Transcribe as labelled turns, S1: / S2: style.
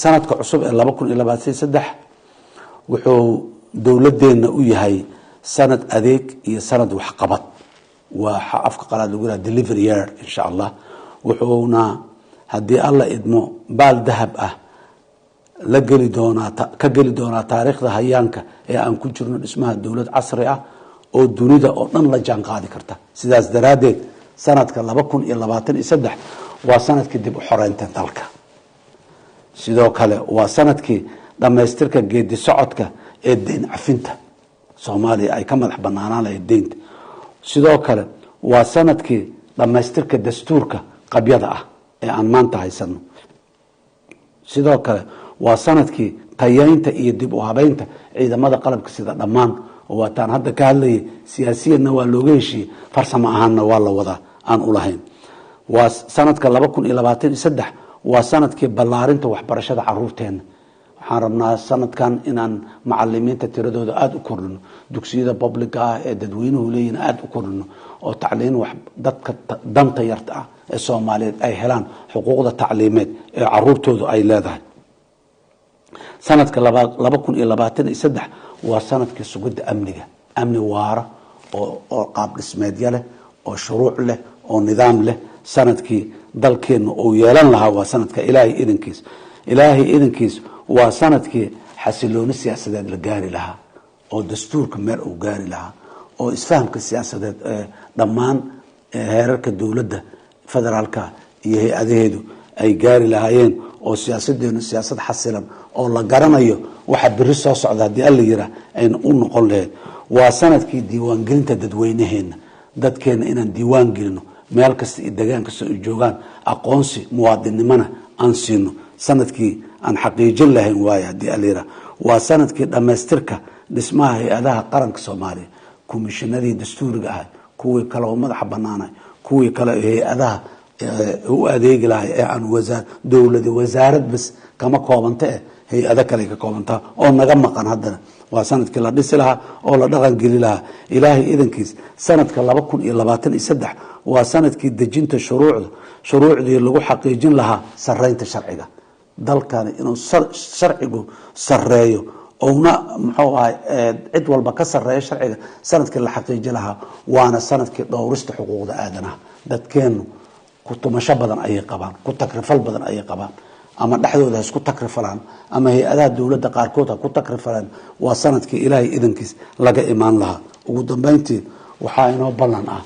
S1: sanadka cusub ee 2023 wuxuu dawladeena u yahay sanad adeeg iyo sanad waxqabad waa afka qalaad lagu yiraahdo delivery year insha Allah wuxuuna hadii alla idmo baal dahab ah la gali doona taariikhda hayaanka ee aan ku jirno dhismaha dawlad casri ah oo dunida oo dhan la jaan qaadi karta sidaas daraadeed sanadka 2023 waa sanadkii dib u xoreynta dalka sidoo kale waa sanadkii dhameystirka geedi socodka ee deyn cafinta Soomaaliya ay ka madax banaanaan lahayd deynta sidoo kale waa sanadkii dhameystirka dastuurka qabyada ah ee aan maanta haysano sidoo kale waa sanadkii tayeynta iyo dib u habeynta ciidamada qalabka sida dhamaan oo waataan hadda ka hadlayay siyaasiyadna waa looga heshiiyay farsamo ahaanna waa la wada aan u lahayn waa sanadka 2023 waa sanadkii ballaarinta waxbarashada caruurteena waxaan rabnaa sanadkan inaan macallimiinta tiradooda aad u kordhino dugsiyada public ah ee dadweynuhu leeyihiin aad u kordhino oo tacliin wax dadka danta yarta ah ee Soomaaliyeed ay helaan xuquuqda tacliimeed ee caruurtoodu ay leedahay sanadka 2023 waa sanadkii sugidda amni waara oo qaab dhismeedyo leh oo shuruuc leh oo nidaam leh sanadkii dalkeena oo yeelan lahaa waa sanadka ilaahay idinkiis waa sanadkii xasilooni siyaasadeed la gaari lahaa oo dastuurka meel uu gaari lahaa oo isfahamka siyaasadeed dhammaan heerarka dawladda federaalka iyo hay'adaheedu ay gaari lahaayeen oo siyaasadeenu siyaasad xasilan oo la garanayo waxa biri soo socda hadii alla yira ay u noqon lahayd waa sanadkii diiwaan gelinta dadweynaheena dadkeena inaan diiwaan gelino meel kasta iyo deegaan kasta ay joogaan aqoonsi muwaadinimada aan siino sanadkii aan xaqiijin lahayn waaya hadii alla yira waa sanadkii dhameystirka dhismaha hay'adaha qaranka Soomaaliya komishinadii dastuuriga ah kuwii kale oo madax banaanay kuwii kale hay'adaha u adeegi lahay ee aan wasaarad bas kama koobanta hay'ada kale ka koobanta oo naga maqan hadana waa sanadkii la dhisi lahaa oo la dhaqan gali lahaa ilaahay idankiis sanadka 2023 waa sanadkii dejinta shuruucdii lagu xaqiijin lahaa sareynta sharciga dalkan inuu sharcigu sareeyo oona muxuu ahay cid walba ka sareeyo sharciga sanadkii la xaqiijin lahaa waana sanadkii dhowrista xuquuqda aadanaha dadkeenu ku tumasho badan ay qabaan ku takrifal badan ay qabaan ama dhaxdooda isku takrifalaan ama hay'adaha dawladda qaarkood ku takrifalaan waa sanadkii ilaahay idankiis laga imaan lahaa ugu dambeyntii waxa inoo ballan ah